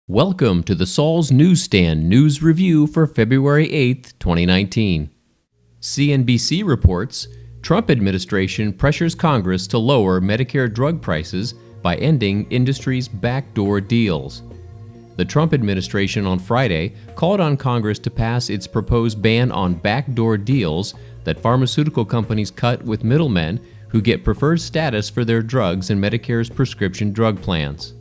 Welcome to the Saul's Newsstand News Review for February 8, 2019. CNBC reports, Trump administration pressures Congress to lower Medicare drug prices by ending industry's backdoor deals. The Trump administration on Friday called on Congress to pass its proposed ban on backdoor deals that pharmaceutical companies cut with middlemen who get preferred status for their drugs in Medicare's prescription drug plans.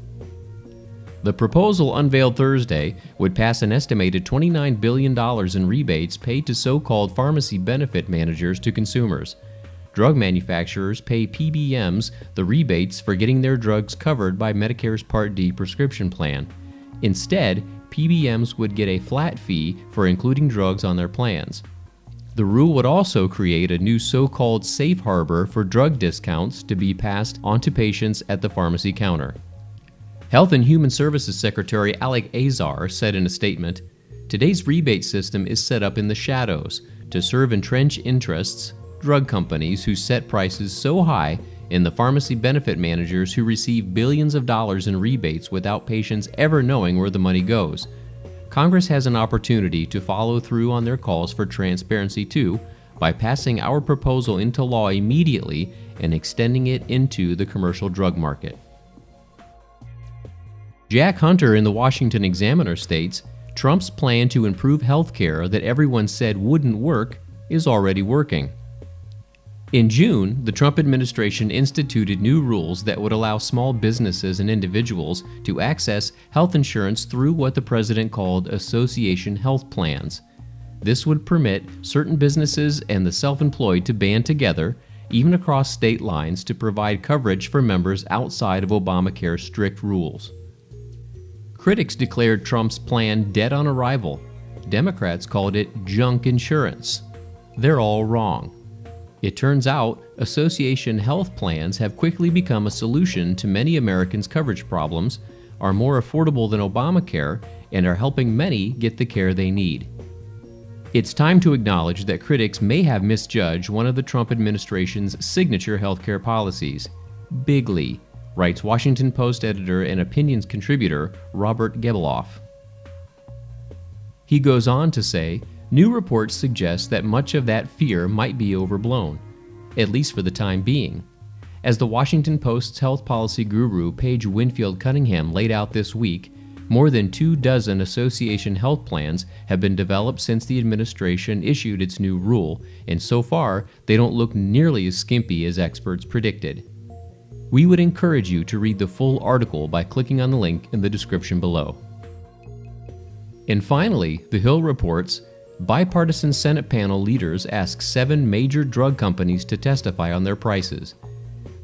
The proposal unveiled Thursday would pass an estimated $29 billion in rebates paid to so-called pharmacy benefit managers to consumers. Drug manufacturers pay PBMs the rebates for getting their drugs covered by Medicare's Part D prescription plan. Instead, PBMs would get a flat fee for including drugs on their plans. The rule would also create a new so-called safe harbor for drug discounts to be passed on to patients at the pharmacy counter. Health and Human Services Secretary Alex Azar said in a statement, "Today's rebate system is set up in the shadows to serve entrenched interests, drug companies who set prices so high, and the pharmacy benefit managers who receive billions of dollars in rebates without patients ever knowing where the money goes. Congress has an opportunity to follow through on their calls for transparency too, by passing our proposal into law immediately and extending it into the commercial drug market." Jack Hunter in the Washington Examiner states, Trump's plan to improve health care that everyone said wouldn't work is already working. In June, the Trump administration instituted new rules that would allow small businesses and individuals to access health insurance through what the president called association health plans. This would permit certain businesses and the self-employed to band together, even across state lines, to provide coverage for members outside of Obamacare's strict rules. Critics declared Trump's plan dead on arrival. Democrats called it junk insurance. They're all wrong. It turns out association health plans have quickly become a solution to many Americans' coverage problems, are more affordable than Obamacare, and are helping many get the care they need. It's time to acknowledge that critics may have misjudged one of the Trump administration's signature healthcare policies, bigly, writes Washington Post editor and opinions contributor Robert Gebeloff. He goes on to say, new reports suggest that much of that fear might be overblown, at least for the time being. As the Washington Post's health policy guru Paige Winfield Cunningham laid out this week, more than 24 association health plans have been developed since the administration issued its new rule, and so far they don't look nearly as skimpy as experts predicted. We would encourage you to read the full article by clicking on the link in the description below. And finally, The Hill reports, Bipartisan Senate panel leaders ask 7 major drug companies to testify on their prices.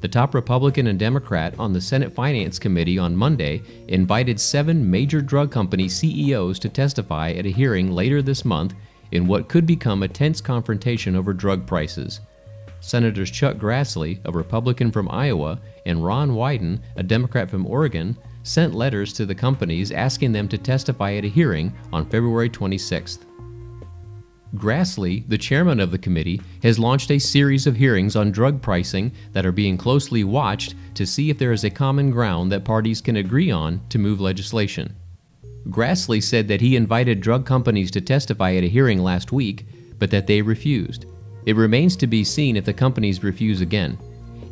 The top Republican and Democrat on the Senate Finance Committee on Monday invited 7 major drug company CEOs to testify at a hearing later this month in what could become a tense confrontation over drug prices. Senators Chuck Grassley, a Republican from Iowa, and Ron Wyden, a Democrat from Oregon, sent letters to the companies asking them to testify at a hearing on February 26th. Grassley, the chairman of the committee, has launched a series of hearings on drug pricing that are being closely watched to see if there is a common ground that parties can agree on to move legislation. Grassley said that he invited drug companies to testify at a hearing last week, but that they refused. It remains to be seen if the companies refuse again.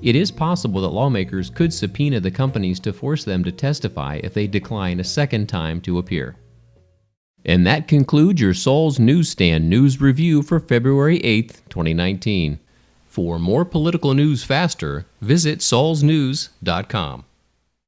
It is possible that lawmakers could subpoena the companies to force them to testify if they decline a second time to appear. And that concludes your Saul's Newsstand News Review for February 8, 2019. For more political news faster, visit saulsnews.com.